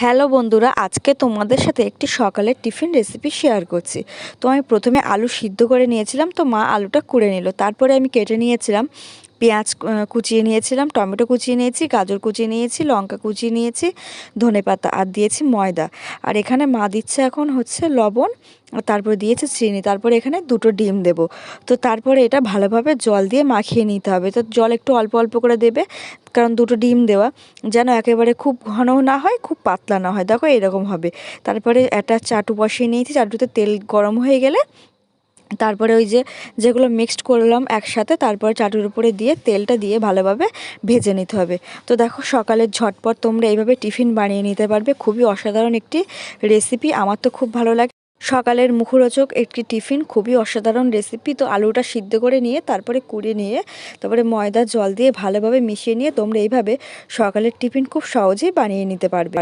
Hello বন্ধুরা, আজকে তোমাদের সাথে একটি সকালের টিফিন রেসিপি শেয়ার করছি। তো আমি প্রথমে আলু সিদ্ধ করে নিয়েছিলাম, তো মা আলুটা কুড়ে নিল। তারপরে আমি কেটে নিয়েছিলাম পেঁয়াজ, কুচিয়ে নিয়েছিলাম, টমেটো কুচিয়ে নিয়েছি, গাজর কুচিয়ে নিয়েছি, লঙ্কা কুচিয়ে নিয়েছি, ধনেপাতা, আর দিয়েছি ময়দা। আর এখানে মা দিচ্ছে এখন হচ্ছে লবণ, আর তারপরে দিয়েছে চিনি। তারপরে এখানে দুটো ডিম দেব। তো তারপরে এটা ভালোভাবে জল দিয়ে মাখিয়ে নিতে হবে। তো জল একটু অল্প অল্প করে দেবে, কারণ দুটো ডিম দেওয়া, যেন একেবারে খুব ঘনও না হয়, খুব পাতলা না হয়। দেখো এরকম হবে। তারপরে একটা চাটু বসিয়ে নিয়েছি, চাটুতে তেল গরম হয়ে গেলে তারপরে ওই যেগুলো মিক্সড করলাম একসাথে, তারপরে চাটুর উপরে দিয়ে তেলটা দিয়ে ভালোভাবে ভেজে নিতে হবে। তো দেখো সকালের ঝটপট তোমরা এইভাবে টিফিন বানিয়ে নিতে পারবে। খুবই অসাধারণ একটি রেসিপি, আমার তো খুব ভালো লাগে। সকালের মুখরোচক একটি টিফিন, খুবই অসাধারণ রেসিপি। তো আলুটা সিদ্ধ করে নিয়ে তারপরে কুড়িয়ে নিয়ে তারপরে ময়দা জল দিয়ে ভালোভাবে মিশিয়ে নিয়ে তোমরা এইভাবে সকালের টিফিন খুব সহজেই বানিয়ে নিতে পারবে।